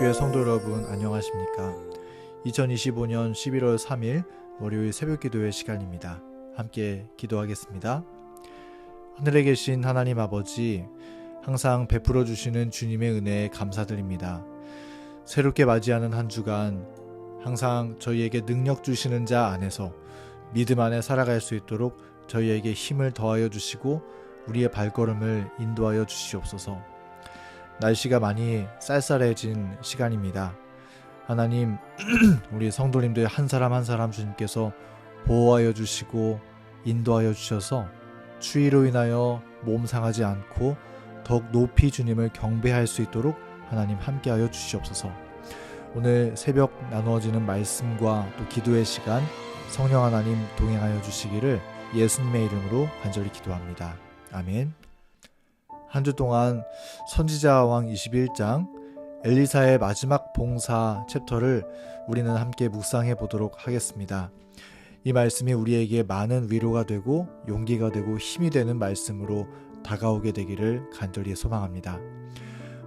하나님교회 성도 여러분 안녕하십니까? 2025년 11월 3일 월요일 새벽기도의 시간입니다. 함께 기도하겠습니다. 하늘에 계신 하나님 아버지, 항상 베풀어 주시는 주님의 은혜에 감사드립니다. 새롭게 맞이하는 한 주간 항상 저희에게 능력 주시는 자 안에서 믿음 안에 살아갈 수 있도록 저희에게 힘을 더하여 주시고 우리의 발걸음을 인도하여 주시옵소서. 날씨가 많이 쌀쌀해진 시간입니다. 하나님, 우리 성도님들 한 사람 한 사람 주님께서 보호하여 주시고 인도하여 주셔서 추위로 인하여 몸 상하지 않고 더욱 높이 주님을 경배할 수 있도록 하나님 함께하여 주시옵소서. 오늘 새벽 나누어지는 말씀과 또 기도의 시간 성령 하나님 동행하여 주시기를 예수님의 이름으로 간절히 기도합니다. 아멘. 한 주 동안 선지자왕 21장 엘리사의 마지막 봉사 챕터를 우리는 함께 묵상해 보도록 하겠습니다. 이 말씀이 우리에게 많은 위로가 되고 용기가 되고 힘이 되는 말씀으로 다가오게 되기를 간절히 소망합니다.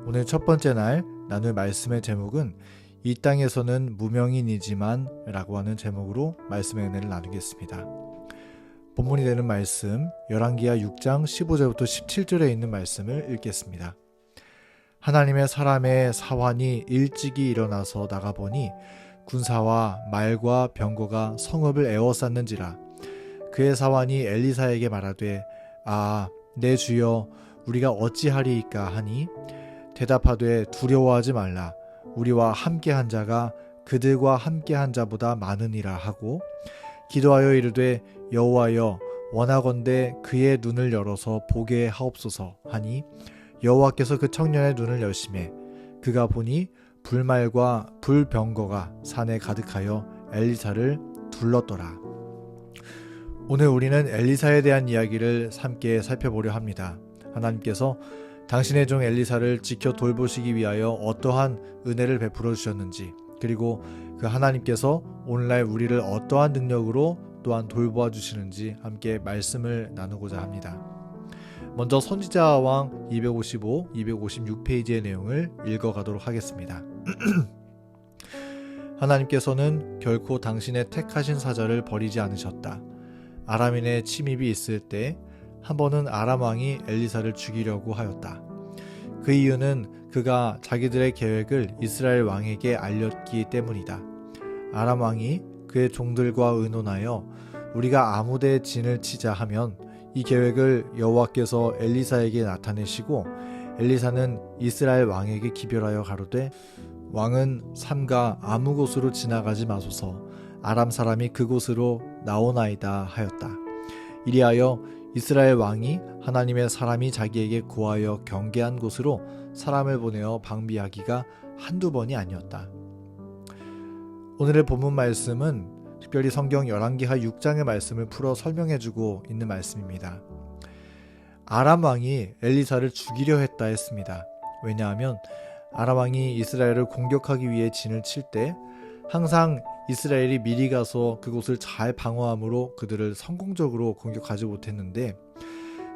오늘 첫 번째 날 나눌 말씀의 제목은 이 땅에서는 무명인이지만 라고 하는 제목으로 말씀의 은혜를 나누겠습니다. 본문이 되는 말씀 열왕기하 6장 15절부터 17절에 있는 말씀을 읽겠습니다. 하나님의 사람의 사환이 일찍이 일어나서 나가보니 군사와 말과 병거가 성읍을 에워쌌는지라. 그의 사환이 엘리사에게 말하되 내 주여 우리가 어찌하리이까 하니 대답하되 두려워하지 말라. 우리와 함께한 자가 그들과 함께한 자보다 많으니라 하고 기도하여 이르되 여호와여 원하건대 그의 눈을 열어서 보게 하옵소서 하니 여호와께서 그 청년의 눈을 여시매 그가 보니 불말과 불병거가 산에 가득하여 엘리사를 둘렀더라. 오늘 우리는 엘리사에 대한 이야기를 함께 살펴보려 합니다. 하나님께서 당신의 종 엘리사를 지켜 돌보시기 위하여 어떠한 은혜를 베풀어 주셨는지, 그리고 그 하나님께서 오늘날 우리를 어떠한 능력으로 또한 돌보아 주시는지 함께 말씀을 나누고자 합니다. 먼저 선지자왕 255, 256페이지의 내용을 읽어가도록 하겠습니다. 하나님께서는 결코 당신의 택하신 사자를 버리지 않으셨다. 아람인의 침입이 있을 때 한 번은 아람 왕이 엘리사를 죽이려고 하였다. 그 이유는 그가 자기들의 계획을 이스라엘 왕에게 알렸기 때문이다. 아람 왕이 그의 종들과 의논하여 우리가 아무데에 진을 치자 하면 이 계획을 여호와께서 엘리사에게 나타내시고 엘리사는 이스라엘 왕에게 기별하여 가로되 왕은 삼가 아무 곳으로 지나가지 마소서. 아람 사람이 그곳으로 나오나이다 하였다. 이리하여 이스라엘 왕이 하나님의 사람이 자기에게 고하여 경계한 곳으로 사람을 보내어 방비하기가 한두 번이 아니었다. 오늘의 본문 말씀은 특별히 성경 열왕기하 6장의 말씀을 풀어 설명해주고 있는 말씀입니다. 아람 왕이 엘리사를 죽이려 했다 했습니다. 왜냐하면 아람 왕이 이스라엘을 공격하기 위해 진을 칠 때 항상 이스라엘이 미리 가서 그곳을 잘 방어함으로 그들을 성공적으로 공격하지 못했는데,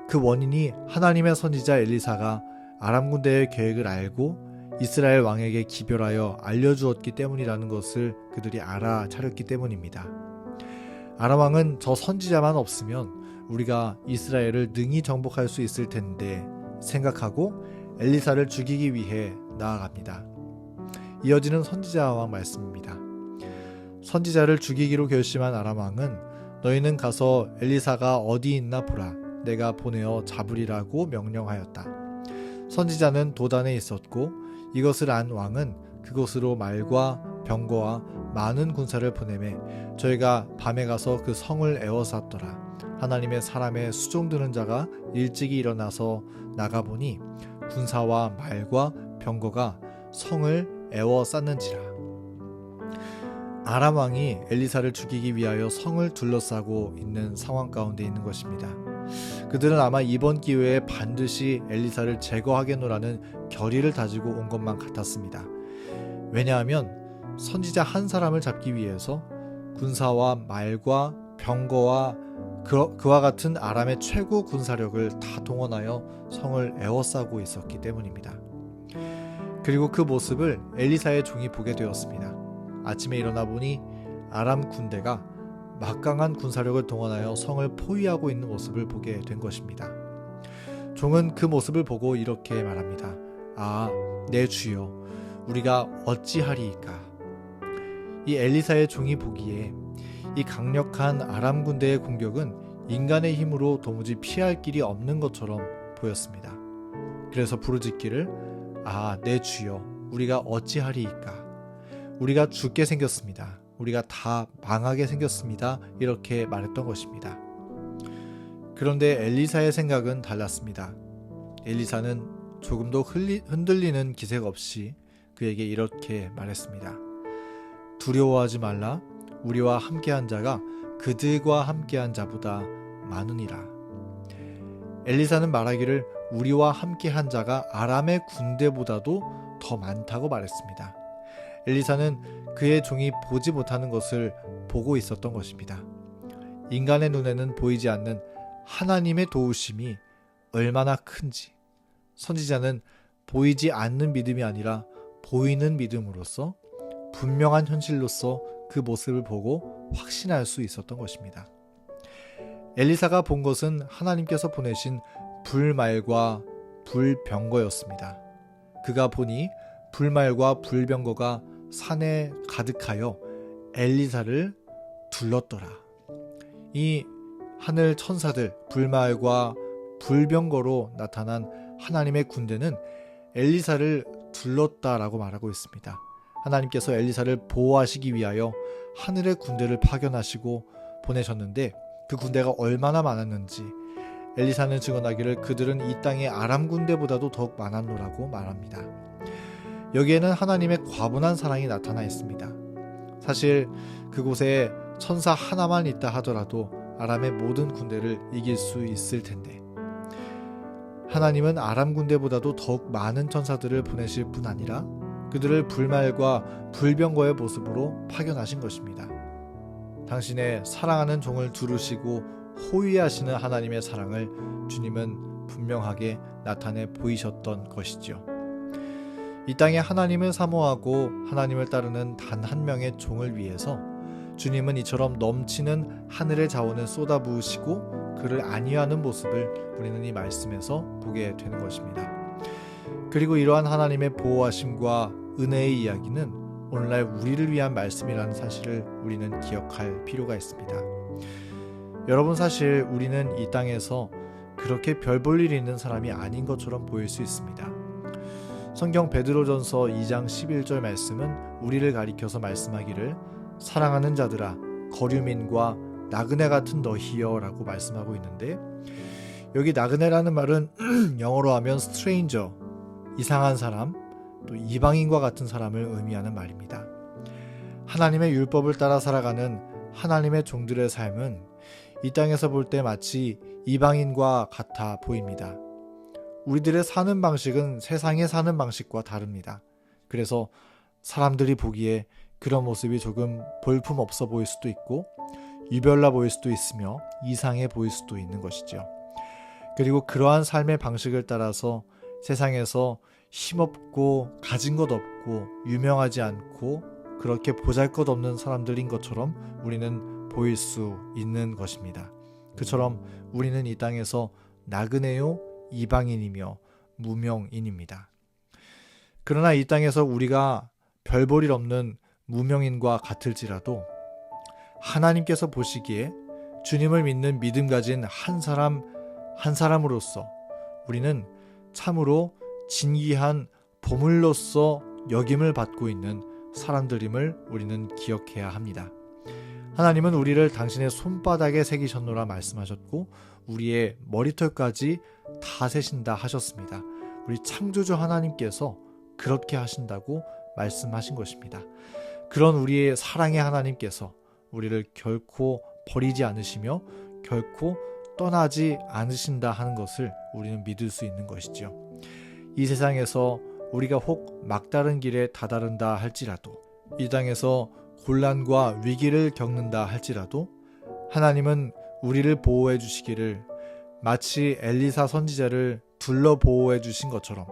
그 원인이 하나님의 선지자 엘리사가 아람 군대의 계획을 알고 이스라엘 왕에게 기별하여 알려주었기 때문이라는 것을 그들이 알아차렸기 때문입니다. 아람 왕은 저 선지자만 없으면 우리가 이스라엘을 능히 정복할 수 있을 텐데 생각하고 엘리사를 죽이기 위해 나아갑니다. 이어지는 선지자 왕 말씀입니다. 선지자를 죽이기로 결심한 아람 왕은 너희는 가서 엘리사가 어디 있나 보라. 내가 보내어 잡으리라고 명령하였다. 선지자는 도단에 있었고 이것을 안 왕은 그곳으로 말과 병거와 많은 군사를 보내매 저희가 밤에 가서 그 성을 에워쌌더라. 하나님의 사람의 수종드는 자가 일찍이 일어나서 나가보니 군사와 말과 병거가 성을 에워쌌는지라. 아람 왕이 엘리사를 죽이기 위하여 성을 둘러싸고 있는 상황 가운데 있는 것입니다. 그들은 아마 이번 기회에 반드시 엘리사를 제거하겠노라는 결의를 다지고 온 것만 같았습니다. 왜냐하면 선지자 한 사람을 잡기 위해서 군사와 말과 병거와 그와 같은 아람의 최고 군사력을 다 동원하여 성을 에워싸고 있었기 때문입니다. 그리고 그 모습을 엘리사의 종이 보게 되었습니다. 아침에 일어나 보니 아람 군대가 막강한 군사력을 동원하여 성을 포위하고 있는 모습을 보게 된 것입니다. 종은 그 모습을 보고 이렇게 말합니다. 아, 내 주여, 우리가 어찌하리이까. 이 엘리사의 종이 보기에 이 강력한 아람 군대의 공격은 인간의 힘으로 도무지 피할 길이 없는 것처럼 보였습니다. 그래서 부르짖기를 아, 내 주여, 우리가 어찌하리이까. 우리가 죽게 생겼습니다. 우리가 다 망하게 생겼습니다. 이렇게 말했던 것입니다. 그런데 엘리사의 생각은 달랐습니다. 엘리사는 조금도 흔들리는 기색 없이 그에게 이렇게 말했습니다. 두려워하지 말라. 우리와 함께한 자가 그들과 함께한 자보다 많으니라. 엘리사는 말하기를 우리와 함께한 자가 아람의 군대보다도 더 많다고 말했습니다. 엘리사는 그의 종이 보지 못하는 것을 보고 있었던 것입니다. 인간의 눈에는 보이지 않는 하나님의 도우심이 얼마나 큰지, 선지자는 보이지 않는 믿음이 아니라 보이는 믿음으로써 분명한 현실로서 그 모습을 보고 확신할 수 있었던 것입니다. 엘리사가 본 것은 하나님께서 보내신 불말과 불병거였습니다. 그가 보니 불말과 불병거가 산에 가득하여 엘리사를 둘렀더라. 이 하늘 천사들, 불말과 불병거로 나타난 하나님의 군대는 엘리사를 둘렀다라고 말하고 있습니다. 하나님께서 엘리사를 보호하시기 위하여 하늘의 군대를 파견하시고 보내셨는데 그 군대가 얼마나 많았는지 엘리사는 증언하기를 그들은 이 땅의 아람 군대보다도 더욱 많았노라고 말합니다. 여기에는 하나님의 과분한 사랑이 나타나 있습니다. 사실 그곳에 천사 하나만 있다 하더라도 아람의 모든 군대를 이길 수 있을 텐데 하나님은 아람 군대보다도 더욱 많은 천사들을 보내실 뿐 아니라 그들을 불말과 불병거의 모습으로 파견하신 것입니다. 당신의 사랑하는 종을 두르시고 호위하시는 하나님의 사랑을 주님은 분명하게 나타내 보이셨던 것이죠. 이 땅에 하나님을 사모하고 하나님을 따르는 단 한 명의 종을 위해서 주님은 이처럼 넘치는 하늘의 자원을 쏟아부으시고 그를 안위하는 모습을 우리는 이 말씀에서 보게 되는 것입니다. 그리고 이러한 하나님의 보호하심과 은혜의 이야기는 오늘날 우리를 위한 말씀이라는 사실을 우리는 기억할 필요가 있습니다. 여러분, 사실 우리는 이 땅에서 그렇게 별 볼 일이 있는 사람이 아닌 것처럼 보일 수 있습니다. 성경 베드로전서 2장 11절 말씀은 우리를 가리켜서 말씀하기를 사랑하는 자들아 거류민과 나그네 같은 너희여 라고 말씀하고 있는데 여기 나그네라는 말은 영어로 하면 stranger, 이상한 사람, 또 이방인과 같은 사람을 의미하는 말입니다. 하나님의 율법을 따라 살아가는 하나님의 종들의 삶은 이 땅에서 볼 때 마치 이방인과 같아 보입니다. 우리들의 사는 방식은 세상에 사는 방식과 다릅니다. 그래서 사람들이 보기에 그런 모습이 조금 볼품없어 보일 수도 있고 유별나 보일 수도 있으며 이상해 보일 수도 있는 것이죠. 그리고 그러한 삶의 방식을 따라서 세상에서 힘없고 가진 것 없고 유명하지 않고 그렇게 보잘것없는 사람들인 것처럼 우리는 보일 수 있는 것입니다. 그처럼 우리는 이 땅에서 나그네요 이방인이며 무명인입니다. 그러나 이 땅에서 우리가 별 볼 일 없는 무명인과 같을지라도 하나님께서 보시기에 주님을 믿는 믿음 가진 한 사람으로서 우리는 참으로 진귀한 보물로서 여김을 받고 있는 사람들임을 우리는 기억해야 합니다. 하나님은 우리를 당신의 손바닥에 새기셨노라 말씀하셨고 우리의 머리털까지 다 세신다 하셨습니다. 우리 창조주 하나님께서 그렇게 하신다고 말씀하신 것입니다. 그런 우리의 사랑의 하나님께서 우리를 결코 버리지 않으시며 결코 떠나지 않으신다 하는 것을 우리는 믿을 수 있는 것이죠. 이 세상에서 우리가 혹 막다른 길에 다다른다 할지라도 이 땅에서 곤란과 위기를 겪는다 할지라도 하나님은 우리를 보호해 주시기를 마치 엘리사 선지자를 둘러 보호해 주신 것처럼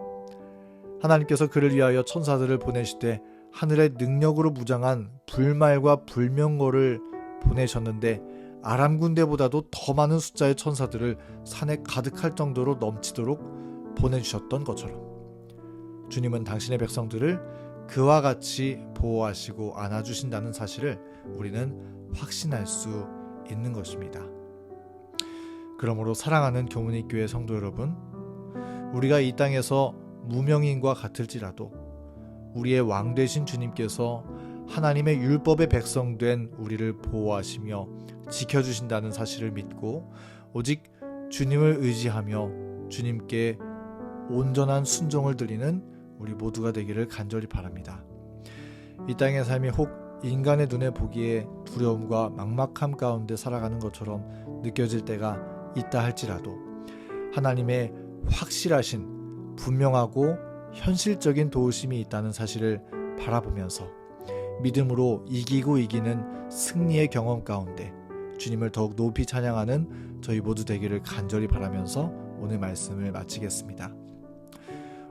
하나님께서 그를 위하여 천사들을 보내시되 하늘의 능력으로 무장한 불말과 불명거를 보내셨는데 아람 군대보다도 더 많은 숫자의 천사들을 산에 가득할 정도로 넘치도록 보내주셨던 것처럼 주님은 당신의 백성들을 그와 같이 보호하시고 안아주신다는 사실을 우리는 확신할 수 있는 것입니다. 그러므로 사랑하는 교문이 교회 성도 여러분, 우리가 이 땅에서 무명인과 같을지라도 우리의 왕 되신 주님께서 하나님의 율법의 백성된 우리를 보호하시며 지켜주신다는 사실을 믿고 오직 주님을 의지하며 주님께 온전한 순종을 드리는 우리 모두가 되기를 간절히 바랍니다. 이 땅의 삶이 혹 인간의 눈에 보기에 두려움과 막막함 가운데 살아가는 것처럼 느껴질 때가 있다 할지라도 하나님의 확실하신 분명하고 현실적인 도우심이 있다는 사실을 바라보면서 믿음으로 이기고 이기는 승리의 경험 가운데 주님을 더욱 높이 찬양하는 저희 모두 되기를 간절히 바라면서 오늘 말씀을 마치겠습니다.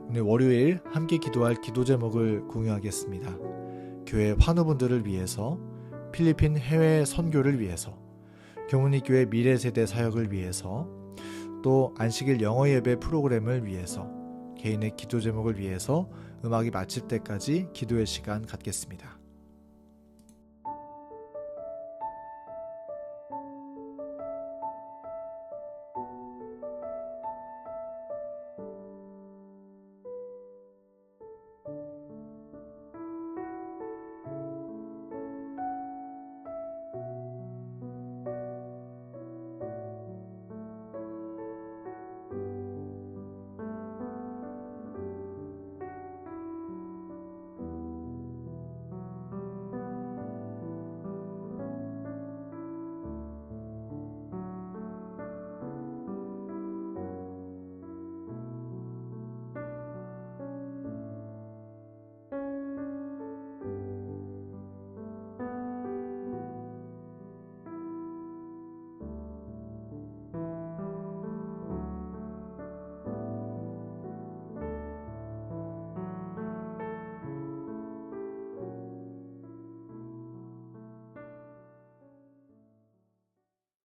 오늘 월요일 함께 기도할 기도 제목을 공유하겠습니다. 교회 환우분들을 위해서, 필리핀 해외 선교를 위해서, 교문이 교회 미래 세대 사역을 위해서, 또 안식일 영어 예배 프로그램을 위해서, 개인의 기도 제목을 위해서 음악이 마칠 때까지 기도의 시간 갖겠습니다.